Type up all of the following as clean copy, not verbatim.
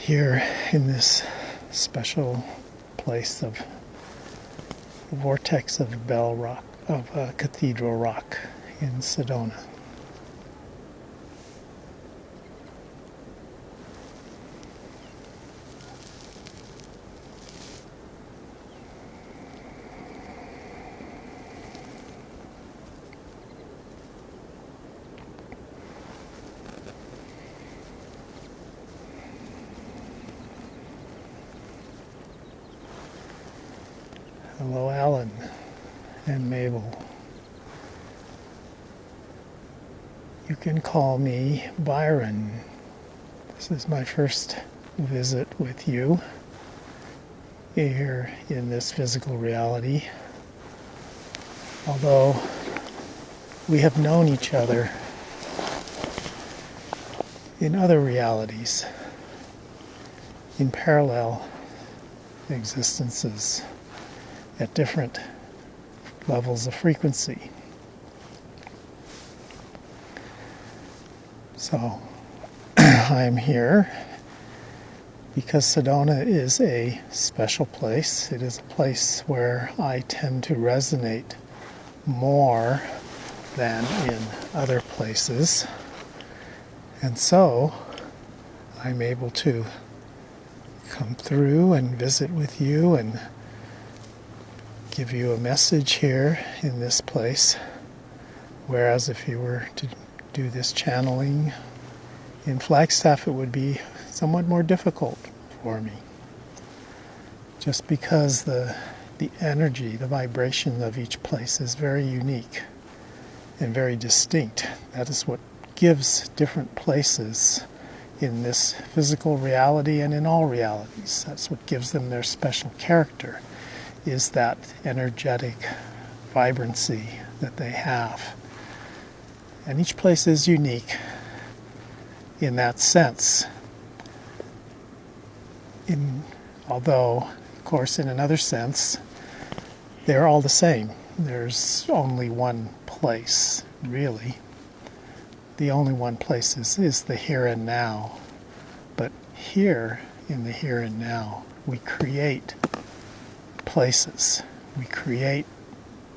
here in this special place of the vortex of Cathedral Rock in Sedona. Hello, Alan and Mabel. You can call me Byron. This is my first visit with you here in this physical reality. Although we have known each other in other realities, in parallel existences, at different levels of frequency. So I'm here because Sedona is a special place. It is a place where I tend to resonate more than in other places. And so I'm able to come through and visit with you and give you a message here in this place, whereas if you were to do this channeling in Flagstaff, it would be somewhat more difficult for me, just because the energy, the vibration of each place is very unique and very distinct. That is what gives different places in this physical reality and in all realities. That's what gives them their special character, is that energetic vibrancy that they have. And each place is unique in that sense. Although, of course, in another sense, they're all the same. There's only one place, really. The only one place is the here and now. But here, in the here and now, we create places. We create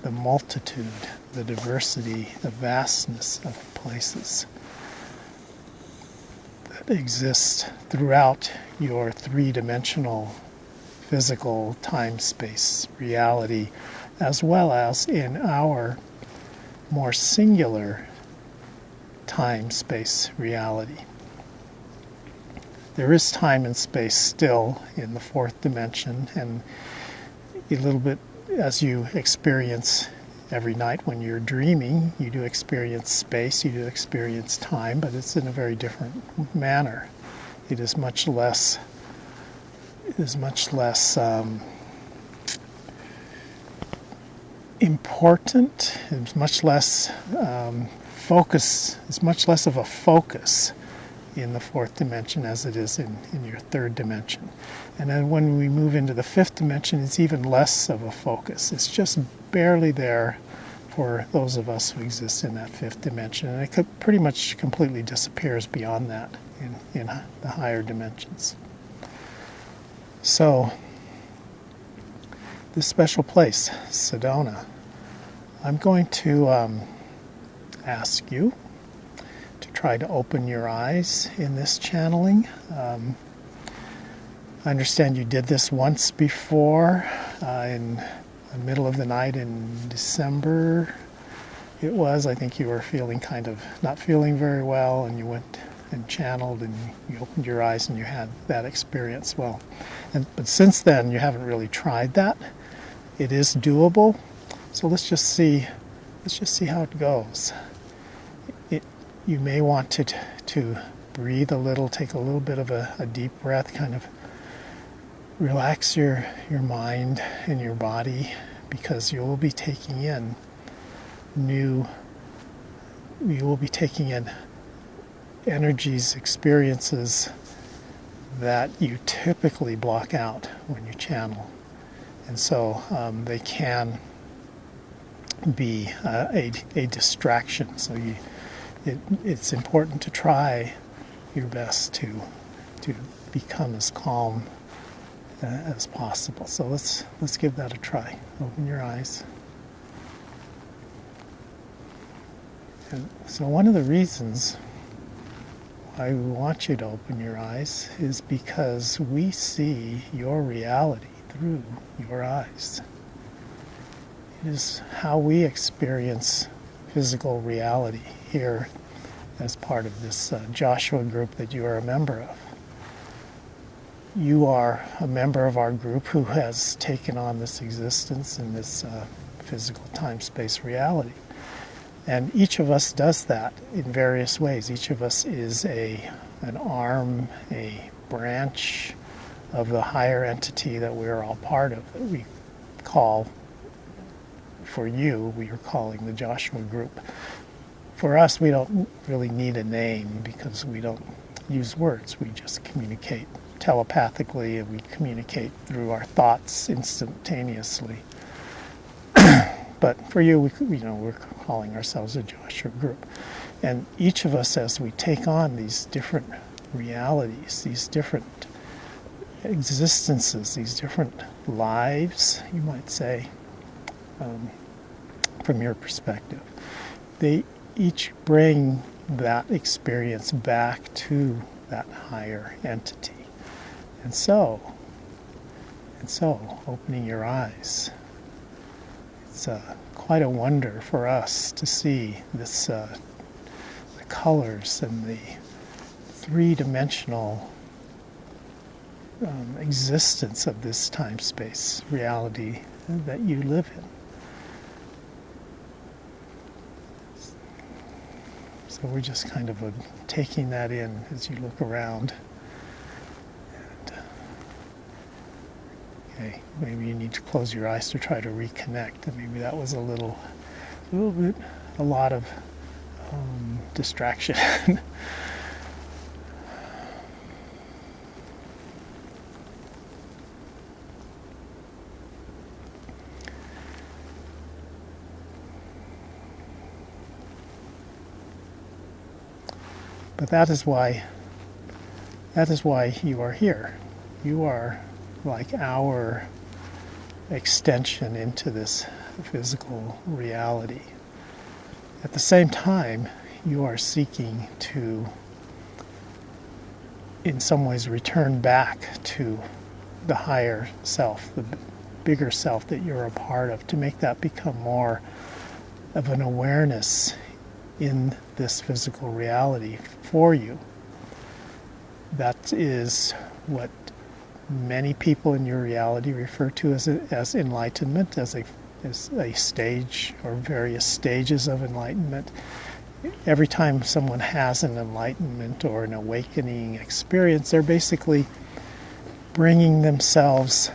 the multitude, the diversity, the vastness of places that exist throughout your three-dimensional physical time-space reality, as well as in our more singular time-space reality. There is time and space still in the fourth dimension, and a little bit as you experience every night when you're dreaming, you do experience space, you do experience time, but it's in a very different manner. It is much less important. It's much less focus. It's much less of a focus in the fourth dimension as it is in your third dimension. And then when we move into the fifth dimension, it's even less of a focus. It's just barely there for those of us who exist in that fifth dimension. And it pretty much completely disappears beyond that in the higher dimensions. So, this special place, Sedona, I'm going to ask you to try to open your eyes in this channeling. I understand you did this once before in the middle of the night in December. It was, I think you were feeling kind of not feeling very well, and you went and channeled and you opened your eyes and you had that experience. But since then you haven't really tried that. It is doable. So let's just see how it goes. You may want to breathe a little, take a little bit of a deep breath, kind of relax your mind and your body, because you will be taking in energies, experiences that you typically block out when you channel. And so they can be a distraction. So it's important to try your best to become as calm as possible. So let's give that a try. Open your eyes. And so one of the reasons why we want you to open your eyes is because we see your reality through your eyes. It is how we experience physical reality here as part of this Joshua group that you are a member of. You are a member of our group who has taken on this existence in this physical time-space reality. And each of us does that in various ways. Each of us is an arm, a branch of the higher entity that we're all part of, that we call, for you, we are calling the Joshua group. For us, we don't really need a name because we don't use words. We just communicate telepathically, and we communicate through our thoughts instantaneously. But for you, we're calling ourselves a Joshua group. And each of us, as we take on these different realities, these different existences, these different lives, you might say, from your perspective, they each bring that experience back to that higher entity. And so, opening your eyes, it's quite a wonder for us to see this, the colors and the three-dimensional existence of this time-space reality that you live in. So we're just kind of taking that in as you look around. Okay, maybe you need to close your eyes to try to reconnect, and maybe that was a lot of distraction. But that is why you are here. You are like our extension into this physical reality. At the same time, you are seeking to, in some ways, return back to the higher self, the bigger self that you're a part of, to make that become more of an awareness in this physical reality for you. That is what many people in your reality refer to as enlightenment, as a stage or various stages of enlightenment. Every time someone has an enlightenment or an awakening experience, they're basically bringing themselves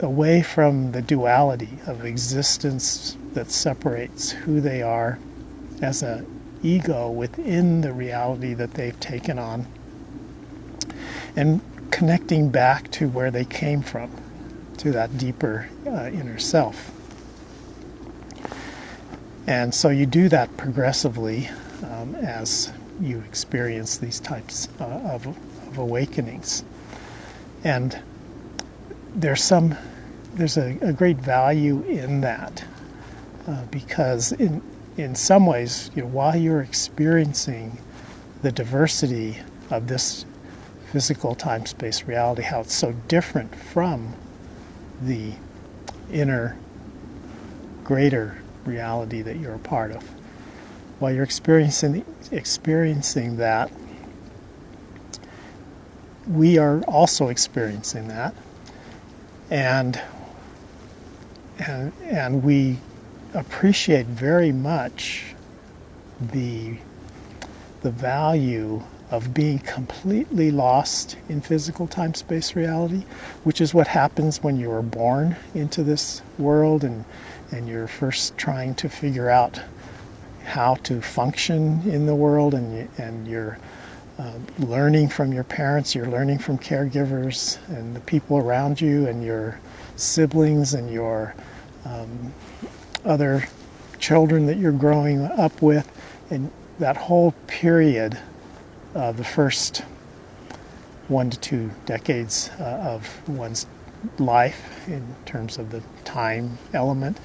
away from the duality of existence that separates who they are as an ego within the reality that they've taken on, and connecting back to where they came from, to that deeper inner self. And so you do that progressively as you experience these types of awakenings. And there's a great value in that because in some ways, while you're experiencing the diversity of this physical time-space reality, how it's so different from the inner, greater reality that you're a part of. While you're experiencing that, we are also experiencing that, and we appreciate very much the value of being completely lost in physical time-space reality, which is what happens when you are born into this world and you're first trying to figure out how to function in the world, and you're learning from your parents, you're learning from caregivers and the people around you and your siblings and your other children that you're growing up with. And that whole period the first 1 to 2 decades of one's life in terms of the time element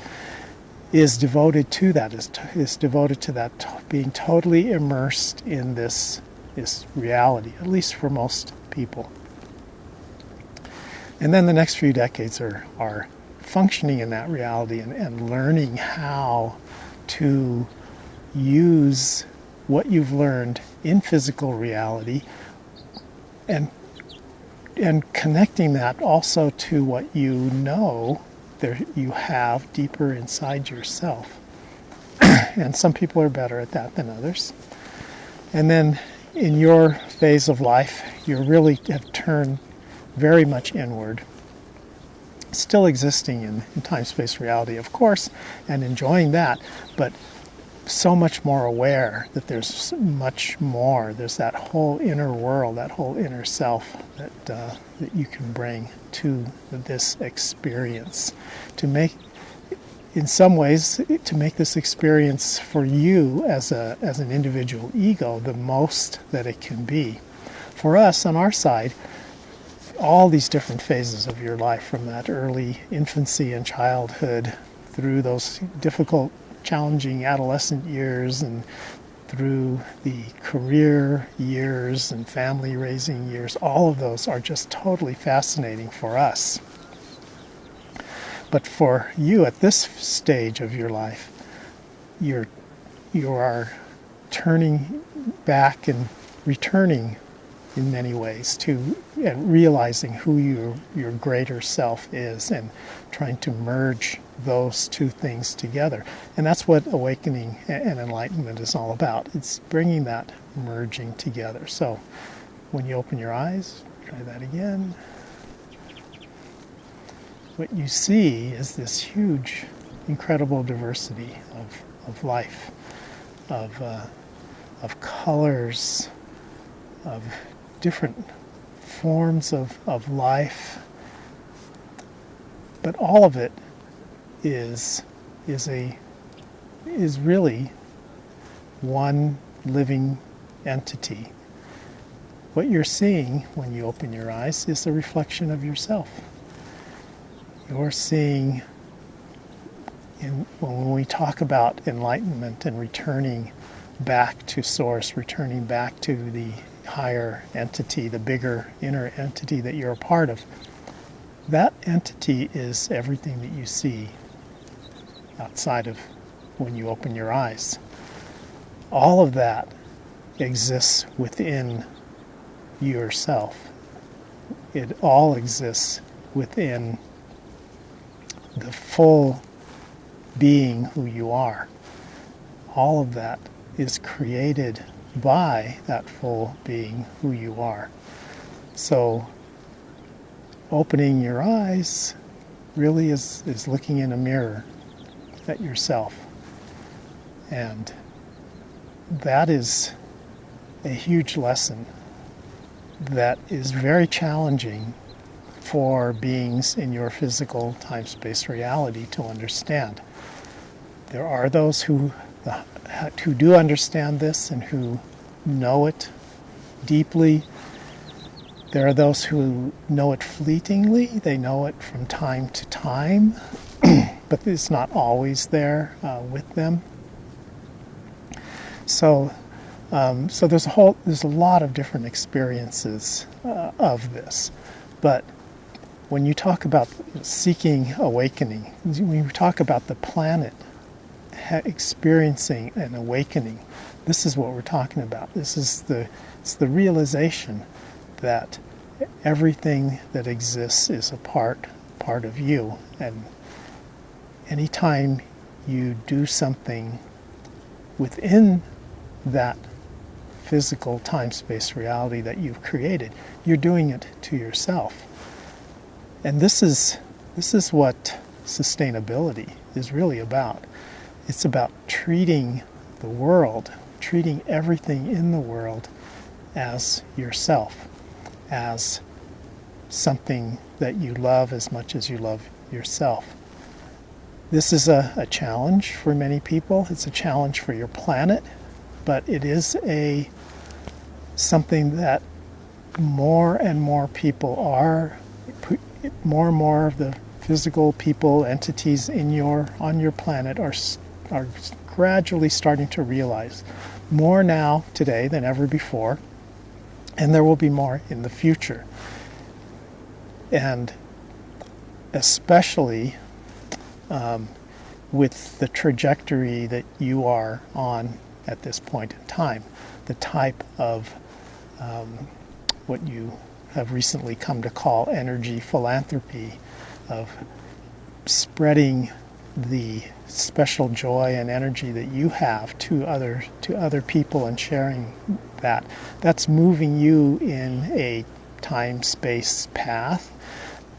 is devoted to that, is devoted to that, being totally immersed in this reality, at least for most people. And then the next few decades are functioning in that reality and learning how to use what you've learned in physical reality and connecting that also to what you know there you have deeper inside yourself. And some people are better at that than others. And then in your phase of life, you really have turned very much inward, still existing in time-space reality, of course, and enjoying that, but so much more aware that there's much more. There's that whole inner world, that whole inner self that you can bring to this experience, to make, in some ways, to make this experience for you as an individual ego the most that it can be. For us, on our side, all these different phases of your life, from that early infancy and childhood through those difficult, challenging adolescent years and through the career years and family raising years, all of those are just totally fascinating for us. But for you at this stage of your life, you are turning back and returning in many ways to and realizing who your greater self is and trying to merge those two things together. And that's what awakening and enlightenment is all about. It's bringing that merging together. So when you open your eyes, try that again. What you see is this huge, incredible diversity of life, of colors, of different forms of life, but all of it is really one living entity. What you're seeing when you open your eyes is a reflection of yourself. You're seeing, when we talk about enlightenment and returning back to source, returning back to the higher entity, the bigger inner entity that you're a part of, that entity is everything that you see outside of when you open your eyes. All of that exists within yourself. It all exists within the full being who you are. All of that is created by that full being who you are. So opening your eyes really is looking in a mirror at yourself. And that is a huge lesson that is very challenging for beings in your physical time-space reality to understand. There are those who do understand this and who know it deeply. There are those who know it fleetingly. They know it from time to time, but it's not always there with them. So there's a lot of different experiences of this. But when you talk about seeking awakening, when you talk about the planet experiencing an awakening, this is what we're talking about. It's the realization that everything that exists is a part of you. And anytime you do something within that physical time-space reality that you've created, you're doing it to yourself. And this is what sustainability is really about. It's about treating the world, treating everything in the world as yourself, as something that you love as much as you love yourself. This is a challenge for many people. It's a challenge for your planet, but it is a something that more and more people more and more of the physical people, entities on your planet are gradually starting to realize. More now today than ever before, and there will be more in the future. And especially with the trajectory that you are on at this point in time, the type of what you have recently come to call energy philanthropy, of spreading the special joy and energy that you have to other people and sharing that. That's moving you in a time-space path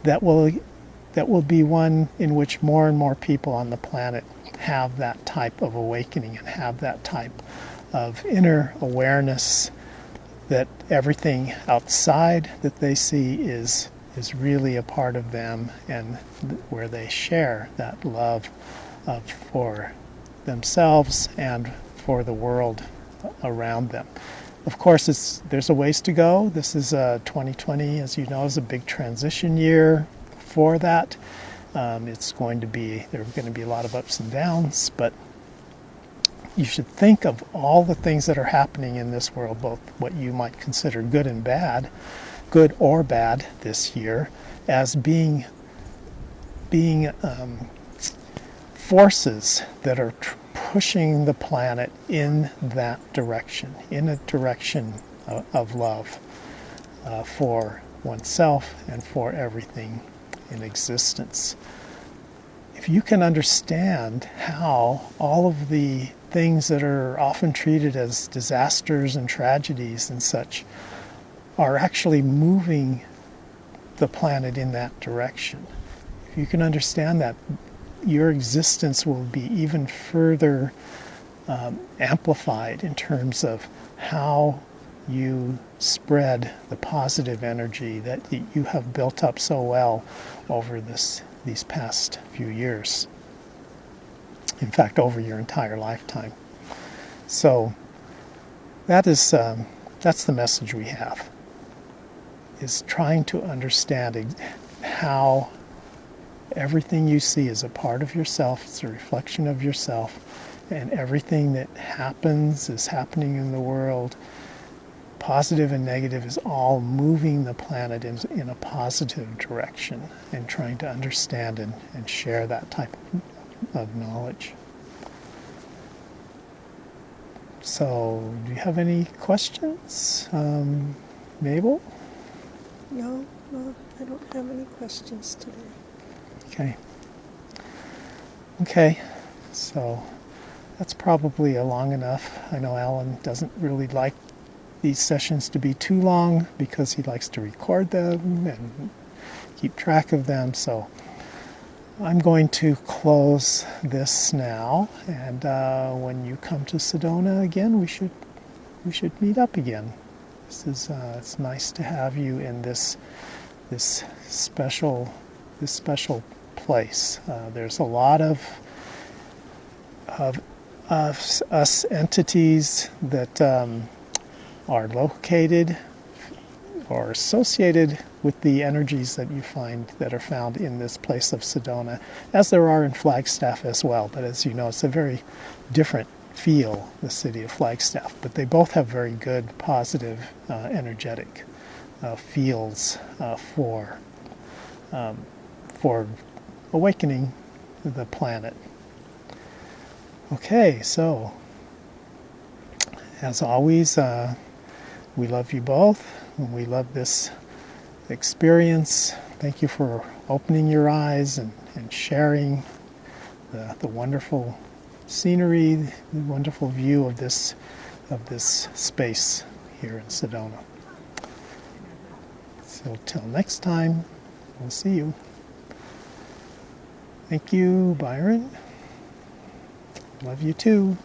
that will be one in which more and more people on the planet have that type of awakening and have that type of inner awareness that everything outside that they see is really a part of them, and where they share that love for themselves and for the world around them. Of course, there's a ways to go. This is 2020, as you know, is a big transition year for that. There are going to be a lot of ups and downs, but you should think of all the things that are happening in this world, both what you might consider good and bad, good or bad this year, as being forces that are pushing the planet in that direction, in a direction of love for oneself and for everything in existence. If you can understand how all of the things that are often treated as disasters and tragedies and such are actually moving the planet in that direction, if you can understand that, your existence will be even further amplified in terms of how you spread the positive energy that you have built up so well over these past few years. In fact, over your entire lifetime. So that's the message we have, is trying to understand how everything you see is a part of yourself, it's a reflection of yourself, and everything that is happening in the world, positive and negative, is all moving the planet in a positive direction, and trying to understand and share that type of knowledge. So, do you have any questions? Mabel? No, I don't have any questions today. Okay, so that's probably long enough. I know Alan doesn't really like these sessions to be too long because he likes to record them and keep track of them, so I'm going to close this now, and when you come to Sedona again, we should meet up again. It's nice to have you in this special place. There's a lot of us entities that are located or associated with the energies that you find that are found in this place of Sedona, as there are in Flagstaff as well. But as you know, it's a very different feel, the city of Flagstaff. But they both have very good, positive, energetic fields for awakening the planet. Okay, so as always, we love you both, and we love this experience. Thank you for opening your eyes and sharing the wonderful scenery, the wonderful view of this space here in Sedona. So till next time, we'll see you. Thank you, Byron. Love you too.